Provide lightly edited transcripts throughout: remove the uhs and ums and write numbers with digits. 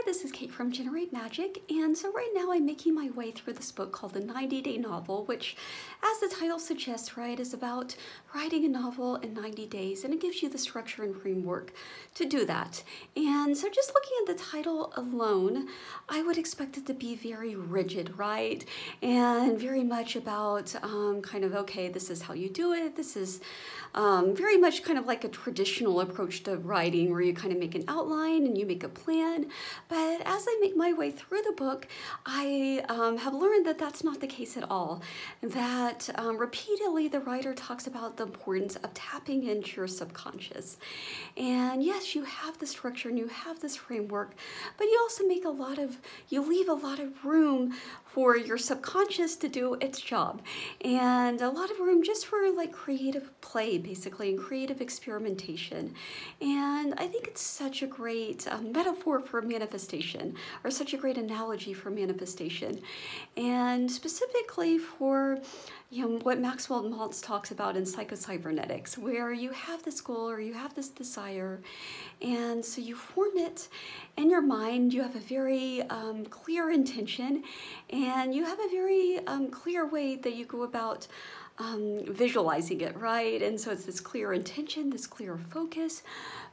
this is Kate from Generate Magic, and so right now I'm making my way through this book called The 90-Day Novel, which, as the title suggests, right, is about writing a novel in 90 days, and it gives you the structure and framework to do that. And so just looking at the title alone, I would expect it to be very rigid, right, and very much about kind of, okay, this is how you do it, this is very much kind of like a traditional approach to writing where you kind of make an outline and you make a plan. But as I make my way through the book, I have learned that that's not the case at all. That repeatedly the writer talks about the importance of tapping into your subconscious. And yes, you have the structure and you have this framework, but you also make you leave a lot of room for your subconscious to do its job. And a lot of room just for like creative play, basically, and creative experimentation. And I think it's such a great metaphor for manifestation, or such a great analogy for manifestation. And specifically for what Maxwell Maltz talks about in psycho-cybernetics, where you have this goal or you have this desire, and so you form it in your mind, you have a very clear intention, and you have a very clear way that you go about visualizing it, right? And so it's this clear intention, this clear focus,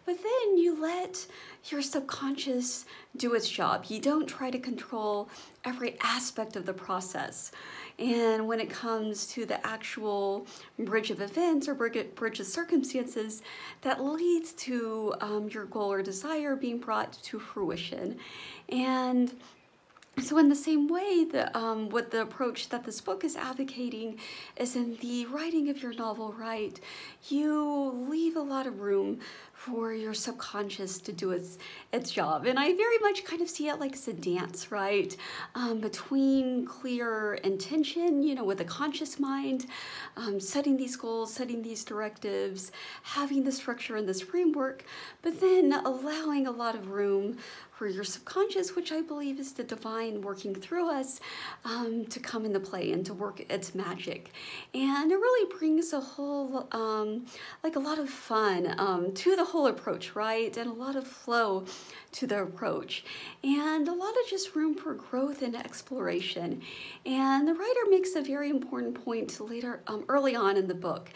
but then you let your subconscious do its job. You don't try to control every aspect of the process. And when it comes to the actual bridge of events or bridge of circumstances that leads to your goal or desire being brought to fruition. And so in the same way, what the approach that this book is advocating is in the writing of your novel, right? You leave a lot of room for your subconscious to do its job. And I very much kind of see it like as a dance, right? Between clear intention, with a conscious mind, setting these goals, setting these directives, having the structure and this framework, but then allowing a lot of room for your subconscious, which I believe is the divine working through us, to come into play and to work its magic. And it really brings a whole, like a lot of fun to the whole approach, right? And a lot of flow to the approach. And a lot of just room for growth and exploration. And the writer makes a very important point later, early on in the book.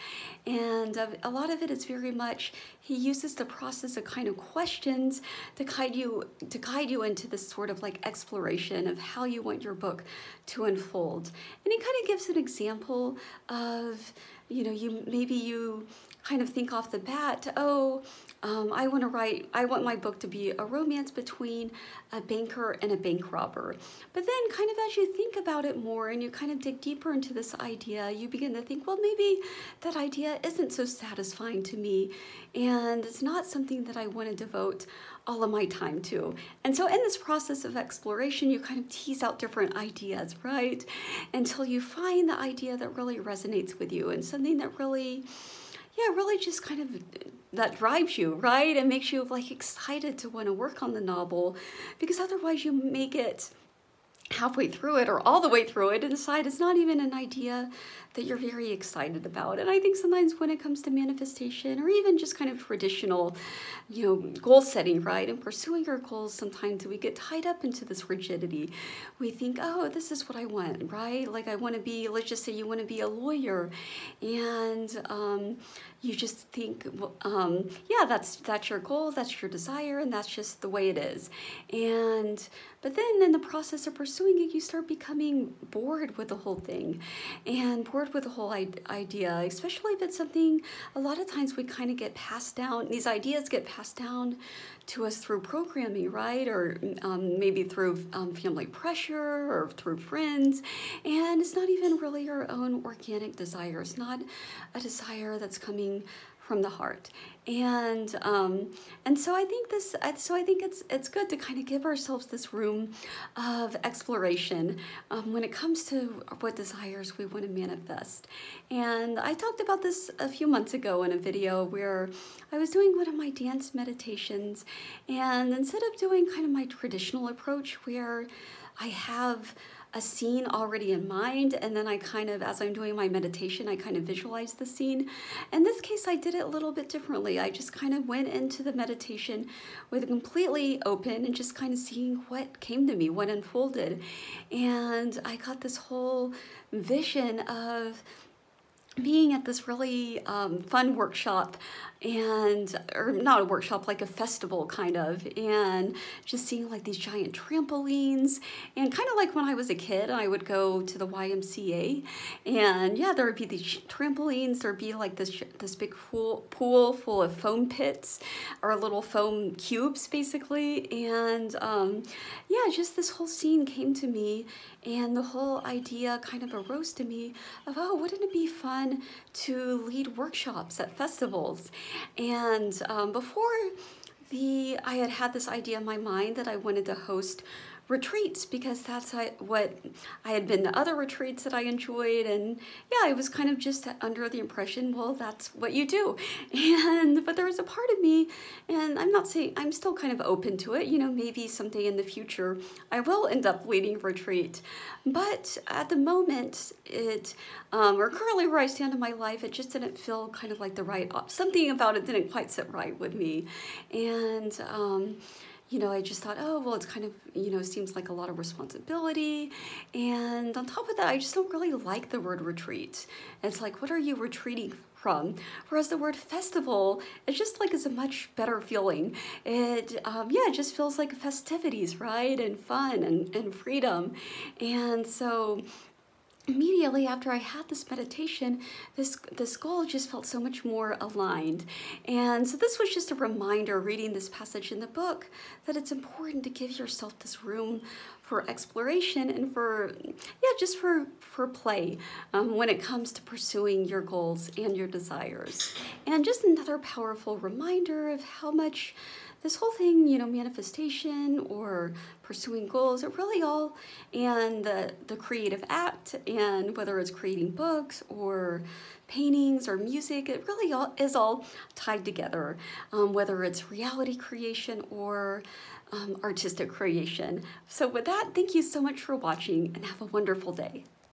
And a lot of it is very much, he uses the process of kind of questions to guide you into this sort of like exploration of how you want your book to unfold. And he kind of gives an example of, maybe you kind of think off the bat, I want my book to be a romance between a banker and a bank robber. But then kind of as you think about it more and you kind of dig deeper into this idea, you begin to think, well, maybe that idea isn't so satisfying to me, and it's not something that I want to devote all of my time to. And so in this process of exploration, you kind of tease out different ideas, right? Until you find the idea that really resonates with you and something that really just kind of, that drives you, right? And makes you like excited to want to work on the novel, because otherwise you make it halfway through it or all the way through it and decide it's not even an idea that you're very excited about. And I think sometimes when it comes to manifestation or even just kind of traditional, goal setting, right? And pursuing our goals, sometimes we get tied up into this rigidity. We think, oh, this is what I want, right? Like I want to be, let's just say you want to be a lawyer, and you just think, yeah, that's your goal, that's your desire, and that's just the way it is. But then in the process of pursuing it, you start becoming bored with the whole thing and bored with the whole idea, especially if it's something a lot of times we kind of get passed down. These ideas get passed down to us through programming, right? Or maybe through family pressure or through friends. And it's not even really your own organic desire. It's not a desire that's coming from the heart. And so I think it's good to kind of give ourselves this room of exploration when it comes to what desires we want to manifest. And I talked about this a few months ago in a video where I was doing one of my dance meditations, and instead of doing kind of my traditional approach where I have a scene already in mind, and then I kind of, as I'm doing my meditation, I kind of visualize the scene. In this case, I did it a little bit differently. I just kind of went into the meditation with completely open and just kind of seeing what came to me, what unfolded. And I got this whole vision of being at this really fun workshop, or not a workshop, like a festival kind of, and just seeing like these giant trampolines, and kind of like when I was a kid, I would go to the YMCA, and yeah, there would be these trampolines, there'd be like this big pool full of foam pits, or little foam cubes basically, and yeah, just this whole scene came to me, and the whole idea kind of arose to me of, oh, wouldn't it be fun to lead workshops at festivals? And before I had this idea in my mind that I wanted to host retreats, because that's what I had been to other retreats that I enjoyed, and yeah, I was kind of just under the impression, well, that's what you do. But there was a part of me, and I'm not saying, I'm still kind of open to it, you know, maybe someday in the future I will end up leading a retreat, but at the moment or currently where I stand in my life, it just didn't feel kind of like the right, something about it didn't quite sit right with me. And you know, I just thought, oh, well, it's kind of, you know, seems like a lot of responsibility. And on top of that, I just don't really like the word retreat. It's like, what are you retreating from? Whereas the word festival, it's just like, is a much better feeling. It, yeah, it just feels like festivities, right? And fun and freedom. And so immediately after I had this meditation, this goal just felt so much more aligned. And so this was just a reminder, reading this passage in the book, that it's important to give yourself this room for exploration and for, yeah, just for play when it comes to pursuing your goals and your desires. And just another powerful reminder of how much this whole thing, you know, manifestation or pursuing goals, it really all, and the creative act, and whether it's creating books or paintings or music, it really is all tied together, whether it's reality creation or artistic creation. So with that, thank you so much for watching, and have a wonderful day.